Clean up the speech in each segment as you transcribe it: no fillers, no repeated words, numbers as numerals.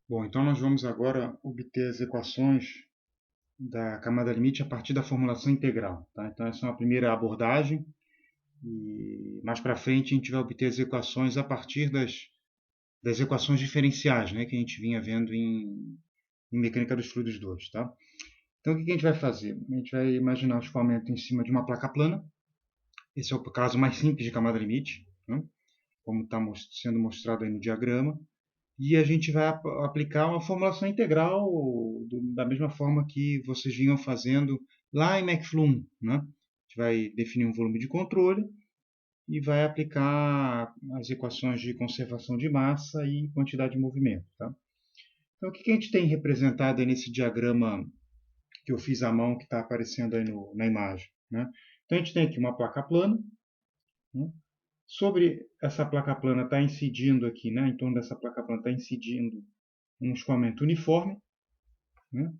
Bom, então nós vamos agora obter as equações da camada limite a partir da formulação integral. Tá? Então essa é uma primeira abordagem e mais para frente a gente vai obter as equações a partir das equações diferenciais, né, que a gente vinha vendo em mecânica dos fluidos 2. Tá? Então o que a gente vai fazer? A gente vai imaginar o escoamento em cima de uma placa plana. Esse é o caso mais simples de camada limite, né, como está sendo mostrado aí no diagrama. E a gente vai aplicar uma formulação integral da mesma forma que vocês vinham fazendo lá em McFlum, né? A gente vai definir um volume de controle e vai aplicar as equações de conservação de massa e quantidade de movimento. Tá? Então, o que a gente tem representado aí nesse diagrama que eu fiz à mão, que está aparecendo aí na imagem? Né? Então, a gente tem aqui uma placa plana. Né? Sobre essa placa plana está incidindo aqui, né? Em torno dessa placa plana está incidindo um escoamento uniforme. Né?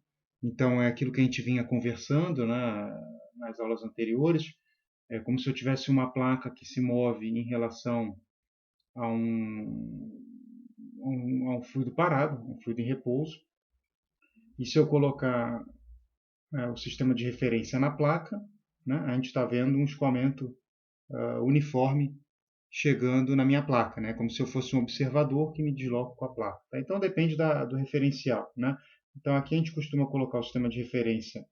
Então, é aquilo que a gente vinha conversando, né, nas aulas anteriores. É como se eu tivesse uma placa que se move em relação a um fluido parado, um fluido em repouso. E se eu colocar o sistema de referência na placa, né, a gente está vendo um escoamento uniforme chegando na minha placa, né, como se eu fosse um observador que me desloco com a placa. Tá? Então, depende do referencial. Né? Então, aqui a gente costuma colocar o sistema de referência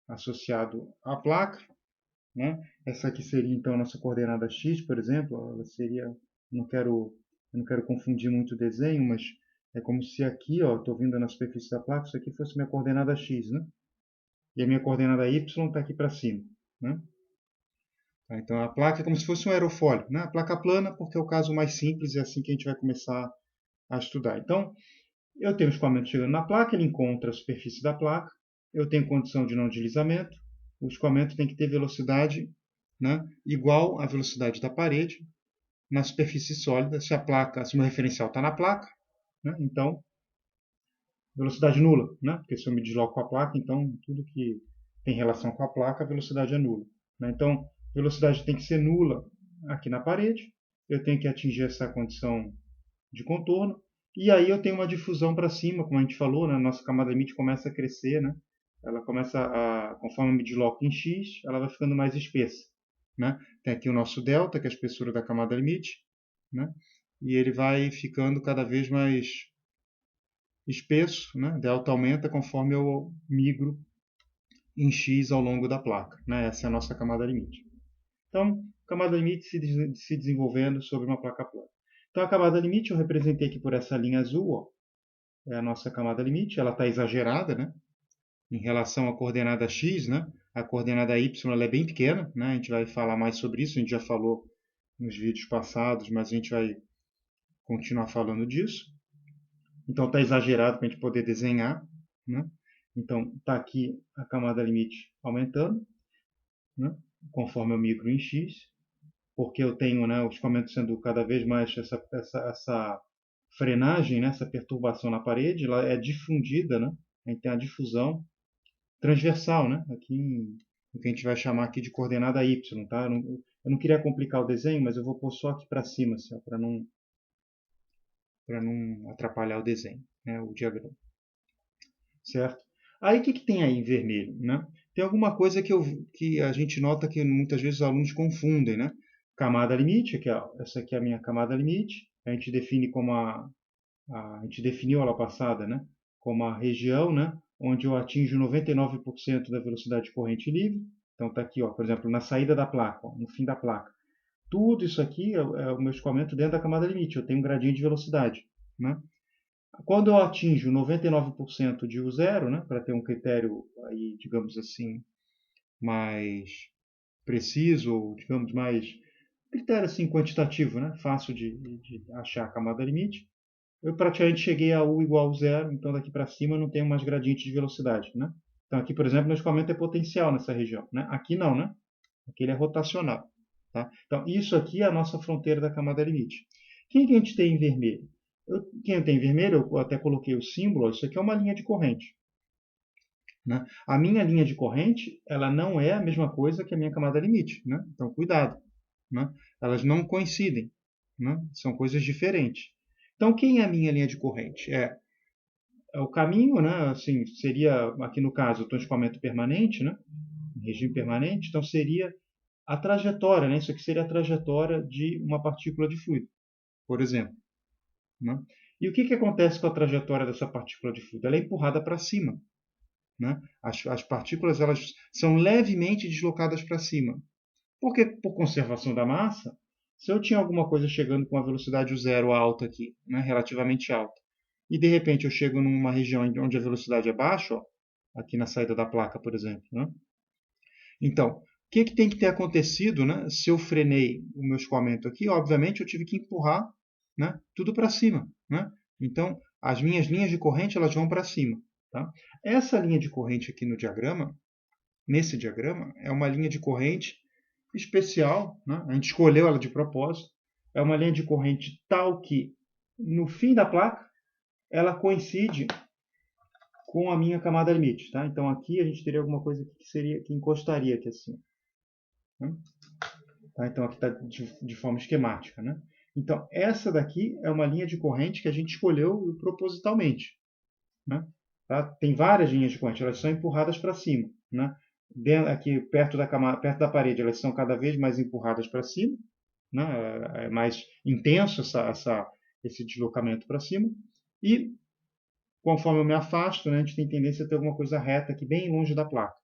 associado à placa. Né? Essa aqui seria então a nossa coordenada x, por exemplo. Ela seria, eu não quero confundir muito o desenho, mas é como se aqui, estou vindo na superfície da placa, isso aqui fosse minha coordenada x, né? E a minha coordenada y está aqui para cima. Né? Tá, então a placa é como se fosse um aerofólio. Né? A placa plana, porque é o caso mais simples, é assim que a gente vai começar a estudar. Então, eu tenho o escoamento chegando na placa, ele encontra a superfície da placa, eu tenho condição de não deslizamento, o escoamento tem que ter velocidade, né, igual à velocidade da parede na superfície sólida, se o meu referencial está na placa, né, então velocidade nula, né, porque se eu me desloco com a placa, então tudo que tem relação com a placa, a velocidade é nula. Né, então, velocidade tem que ser nula aqui na parede, eu tenho que atingir essa condição de contorno, e aí eu tenho uma difusão para cima, como a gente falou, né? A nossa camada limite começa a crescer, né? Ela começa conforme eu me desloco em x, ela vai ficando mais espessa. Né? Tem aqui o nosso delta, que é a espessura da camada limite, né? E ele vai ficando cada vez mais espesso, né? Delta aumenta conforme eu migro em x ao longo da placa, né? Essa é a nossa camada limite. Então, camada limite se desenvolvendo sobre uma placa plana. Então, a camada limite eu representei aqui por essa linha azul, ó, é a nossa camada limite, ela está exagerada, né? Em relação à coordenada x, né? A coordenada y ela é bem pequena, né? A gente vai falar mais sobre isso, a gente já falou nos vídeos passados, mas a gente vai continuar falando disso. Então está exagerado para a gente poder desenhar, né? Então está aqui a camada limite aumentando, né? Conforme eu migro em x, porque eu tenho, né, o escoamento sendo cada vez mais essa frenagem, né, essa perturbação na parede, ela é difundida, né? A gente tem a difusão transversal, né? Aqui o que a gente vai chamar aqui de coordenada y, tá? Eu não queria complicar o desenho, mas eu vou pôr só aqui para cima, assim, para não atrapalhar o desenho, né? O diagrama, certo? Aí o que tem aí em vermelho, né? Tem alguma coisa que a gente nota que muitas vezes os alunos confundem, né? Camada limite, essa aqui é a minha camada limite, a gente define como a gente definiu aula passada, né? Como a região, né? Onde eu atinjo 99% da velocidade de corrente livre. Então está aqui, ó, por exemplo, na saída da placa, ó, no fim da placa. Tudo isso aqui é o meu escoamento dentro da camada limite. Eu tenho um gradiente de velocidade, né? Quando eu atinjo 99% de U0, né, para ter um critério aí, digamos assim, mais preciso, ou digamos mais critério assim quantitativo, né, fácil de achar a camada limite, eu praticamente cheguei a U igual a zero, então daqui para cima eu não tenho mais gradiente de velocidade, né? Então aqui, por exemplo, meu escoamento é potencial nessa região, né? Aqui não, né? Aqui ele é rotacional, tá? Então isso aqui é a nossa fronteira da camada limite. Quem que a gente tem em vermelho? Quem tem em vermelho, eu até coloquei o símbolo, isso aqui é uma linha de corrente. Né? A minha linha de corrente, ela não é a mesma coisa que a minha camada limite, né? Então cuidado, né? Elas não coincidem, né? São coisas diferentes. Então quem é a minha linha de corrente? É o caminho, né, assim, seria, aqui no caso, eu estou em escoamento permanente, né, em regime permanente, então seria a trajetória, né, isso aqui seria a trajetória de uma partícula de fluido, por exemplo. Né? E o que acontece com a trajetória dessa partícula de fluido? Ela é empurrada para cima. Né? As partículas elas são levemente deslocadas para cima. Porque, por conservação da massa, se eu tinha alguma coisa chegando com a velocidade zero alta aqui, né, relativamente alta, e de repente eu chego numa região onde a velocidade é baixa, ó, aqui na saída da placa, por exemplo. Né? Então, o que tem que ter acontecido, né, se eu frenei o meu escoamento aqui? Obviamente, eu tive que empurrar, né, tudo para cima. Né? Então, as minhas linhas de corrente elas vão para cima. Tá? Essa linha de corrente aqui no diagrama, nesse diagrama, é uma linha de corrente especial, né? A gente escolheu ela de propósito. É uma linha de corrente tal que, no fim da placa, ela coincide com a minha camada limite. Tá? Então, aqui a gente teria alguma coisa que encostaria aqui assim. Né? Tá? Então, aqui está de forma esquemática. Né? Então, essa daqui é uma linha de corrente que a gente escolheu propositalmente. Né? Tá? Tem várias linhas de corrente, elas são empurradas para cima. Né? Aqui perto da parede, elas são cada vez mais empurradas para cima. Né? É mais intenso esse deslocamento para cima. E conforme eu me afasto, né, a gente tem tendência a ter alguma coisa reta aqui bem longe da placa.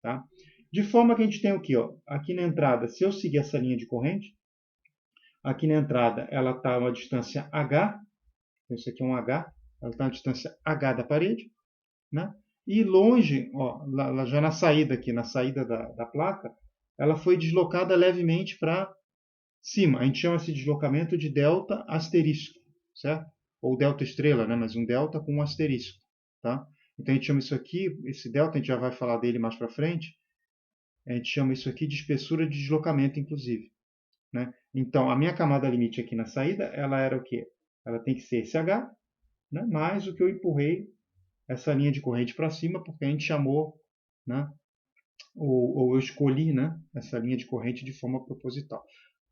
Tá? De forma que a gente tem o quê? Ó? Aqui na entrada, se eu seguir essa linha de corrente, aqui na entrada ela está a uma distância h, isso aqui é um h, ela está a uma distância h da parede, né? E longe, ó, já na saída aqui, na saída da placa, ela foi deslocada levemente para cima. A gente chama esse deslocamento de delta asterisco, certo? Ou delta estrela, né? Mas um delta com um asterisco, tá? Então a gente chama isso aqui, esse delta, a gente já vai falar dele mais para frente, a gente chama isso aqui de espessura de deslocamento, inclusive. Né? Então, a minha camada limite aqui na saída, ela era o quê? Ela tem que ser esse H, né? Mais o que eu empurrei essa linha de corrente para cima, porque a gente chamou, né? ou eu escolhi, né? Essa linha de corrente de forma proposital.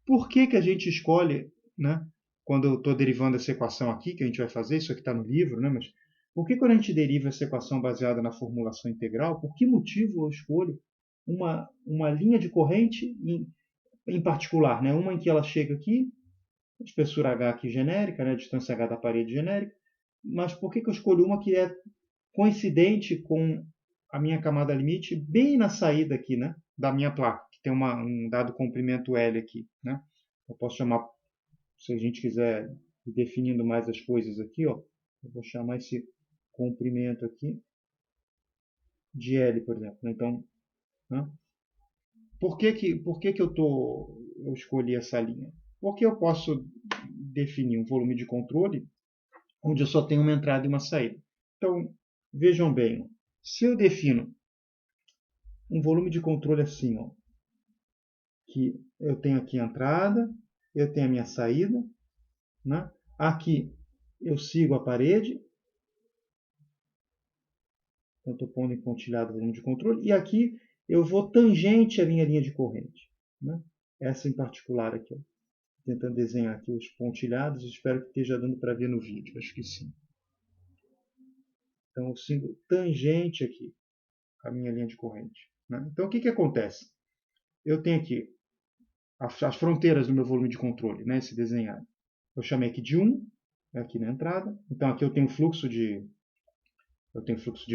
Por que a gente escolhe, né? Quando eu estou derivando essa equação aqui, que a gente vai fazer, isso aqui está no livro, né? Mas por que quando a gente deriva essa equação baseada na formulação integral, por que motivo eu escolho uma linha de corrente em particular, né? Uma em que ela chega aqui, a espessura H aqui genérica, né? A distância H da parede genérica, mas por que eu escolho uma que é coincidente com a minha camada limite bem na saída aqui, né? Da minha placa, que tem um dado comprimento L aqui, né? Eu posso chamar, se a gente quiser ir definindo mais as coisas aqui, ó, eu vou chamar esse comprimento aqui de L, por exemplo. Então, né? Por que eu escolhi essa linha? Porque eu posso definir um volume de controle onde eu só tenho uma entrada e uma saída. Então, vejam bem, se eu defino um volume de controle assim, ó, que eu tenho aqui a entrada, eu tenho a minha saída, né? Aqui eu sigo a parede, então estou pondo em pontilhado o volume de controle, e aqui eu vou tangente à minha linha de corrente. Né? Essa em particular aqui. Ó. Tentando desenhar aqui os pontilhados, espero que esteja dando para ver no vídeo, acho que sim. Então eu sigo tangente aqui à minha linha de corrente. Né? Então o que acontece? Eu tenho aqui as fronteiras do meu volume de controle, né, esse desenhado. Eu chamei aqui de 1, aqui na entrada. Então aqui eu tenho fluxo de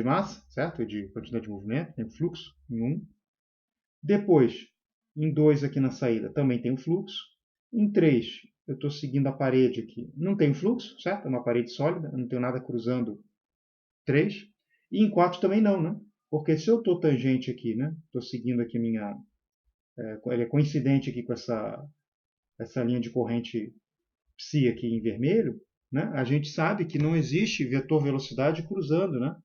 massa, certo? De quantidade de movimento, tenho fluxo em 1. Depois, em 2 aqui na saída, também tem fluxo. Em 3, eu estou seguindo a parede aqui. Não tem fluxo, certo? É uma parede sólida, eu não tenho nada cruzando 3. E em 4 também não, né? Porque se eu estou tangente aqui, né? Estou seguindo aqui minha... ele é coincidente aqui com essa linha de corrente psi aqui em vermelho, né? A gente sabe que não existe vetor velocidade cruzando, né?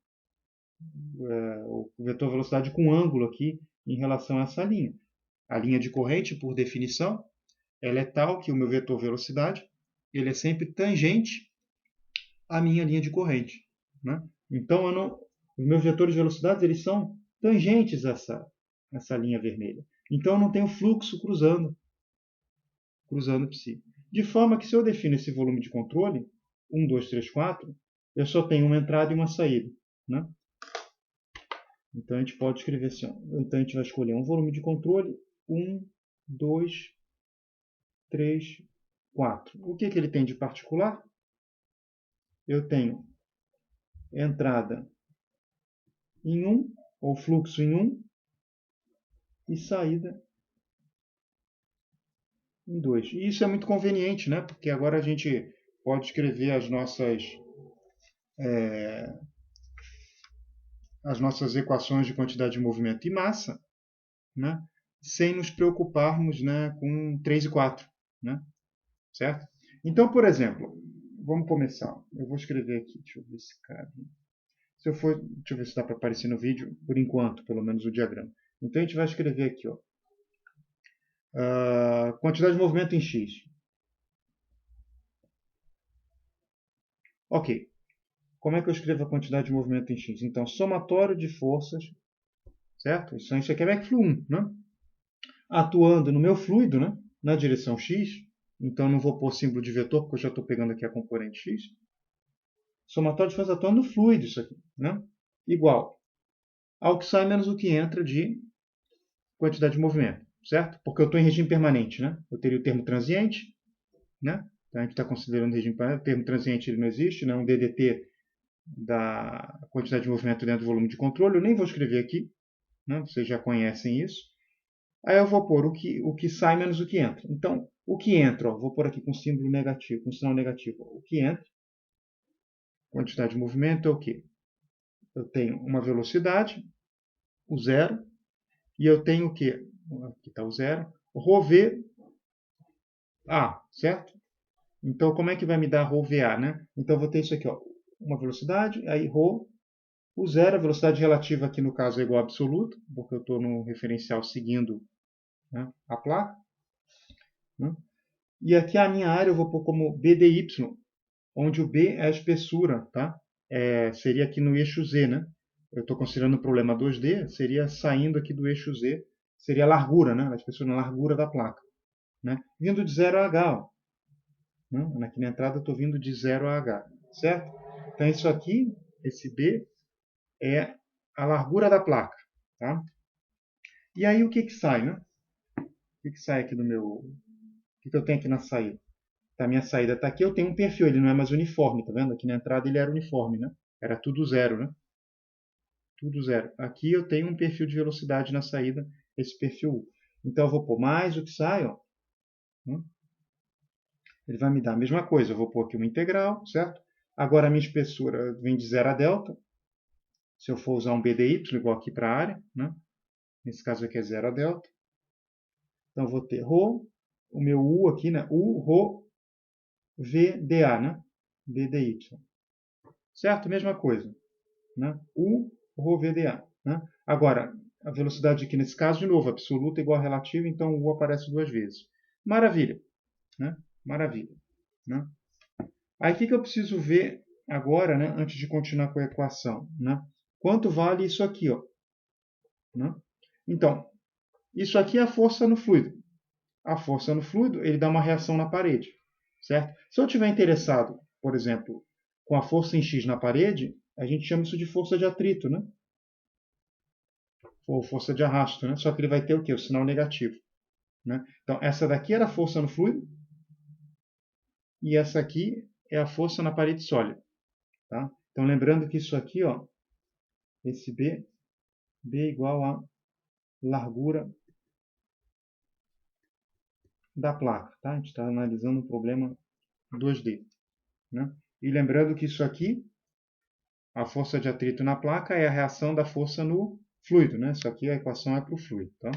O vetor velocidade com ângulo aqui em relação a essa linha. A linha de corrente, por definição, ela é tal que o meu vetor velocidade ele é sempre tangente à minha linha de corrente. Né? Então, os meus vetores de velocidade eles são tangentes a essa linha vermelha. Então, eu não tenho fluxo cruzando psi. De forma que, se eu defino esse volume de controle, 1, 2, 3, 4, eu só tenho uma entrada e uma saída, né? Então a gente pode escrever assim, ó. Então a gente vai escolher um volume de controle, 1, 2, 3, 4. O que ele tem de particular? Eu tenho entrada em 1, ou fluxo em 1, e saída em 2. E isso é muito conveniente, né? Porque agora a gente pode escrever as nossas equações de quantidade de movimento e massa, né? Sem nos preocuparmos, né, com 3 e 4. Né? Certo? Então, por exemplo, vamos começar. Eu vou escrever aqui, deixa eu ver se cabe. Deixa eu ver se dá para aparecer no vídeo, por enquanto, pelo menos o diagrama. Então a gente vai escrever aqui, ó, quantidade de movimento em x. Ok. Como é que eu escrevo a quantidade de movimento em x? Então, somatório de forças, certo? Isso aqui é Mach 1, né? Atuando no meu fluido, né? Na direção x. Então, não vou pôr símbolo de vetor, porque eu já estou pegando aqui a componente x. Somatório de forças atuando no fluido, isso aqui, né? Igual ao que sai menos o que entra de quantidade de movimento, certo? Porque eu estou em regime permanente, né? Eu teria o termo transiente, né? Então, a gente está considerando regime permanente. O termo transiente ele não existe, né? Um DDT da quantidade de movimento dentro do volume de controle. Eu nem vou escrever aqui, né? Vocês já conhecem isso. Aí eu vou pôr o que sai menos o que entra. Então, o que entra, ó, vou pôr aqui com símbolo negativo, com sinal negativo. O que entra, quantidade de movimento é o quê? Eu tenho uma velocidade, o zero, e eu tenho o quê? Aqui está o zero. ρV A, certo? Então, como é que vai me dar ρVA, né? Então, eu vou ter isso aqui, ó, uma velocidade, aí ρ, o zero, a velocidade relativa aqui no caso é igual a absoluta, porque eu estou no referencial seguindo, né, a placa. Né? E aqui a minha área eu vou pôr como BDY, onde o B é a espessura, tá? Seria aqui no eixo Z, né? Eu estou considerando o problema 2D, seria saindo aqui do eixo Z, seria a largura, né? A espessura na largura da placa. Né? Vindo de 0 a H. Ó. Né? Aqui na entrada eu estou vindo de 0 a H, certo? Então isso aqui, esse B, é a largura da placa. Tá? E aí o que sai, né? O que sai aqui do meu... O que eu tenho aqui na saída? A minha saída está aqui, eu tenho um perfil, ele não é mais uniforme, tá vendo? Aqui na entrada ele era uniforme, né? Era tudo zero, né? Tudo zero. Aqui eu tenho um perfil de velocidade na saída, esse perfil U. Então eu vou pôr mais o que sai, ó. Ele vai me dar a mesma coisa. Eu vou pôr aqui uma integral, certo? Agora a minha espessura vem de 0 a delta. Se eu for usar um BDY, igual aqui para a área, né? Nesse caso aqui é 0 a delta. Então eu vou ter ρ, o meu U aqui, né? U, ρ, VDA, né? BDY. Certo? Mesma coisa. Né? U, ρ, VDA. Né? Agora, a velocidade aqui nesse caso, de novo, absoluta igual a relativa, então o U aparece duas vezes. Maravilha. Né? Maravilha. Né? Aí o que eu preciso ver agora, né, antes de continuar com a equação? Né? Quanto vale isso aqui? Ó? Né? Então, isso aqui é a força no fluido. A força no fluido, ele dá uma reação na parede. Certo? Se eu estiver interessado, por exemplo, com a força em X na parede, a gente chama isso de força de atrito, né? Ou força de arrasto, né? Só que ele vai ter o quê? O sinal negativo. Né? Então, essa daqui era a força no fluido, e essa aqui é a força na parede sólida. Tá? Então, lembrando que isso aqui, ó, esse B é igual a largura da placa. Tá? A gente está analisando um problema 2D. Né? E lembrando que isso aqui, a força de atrito na placa, é a reação da força no fluido. Né? Isso aqui, a equação é para o fluido. Tá?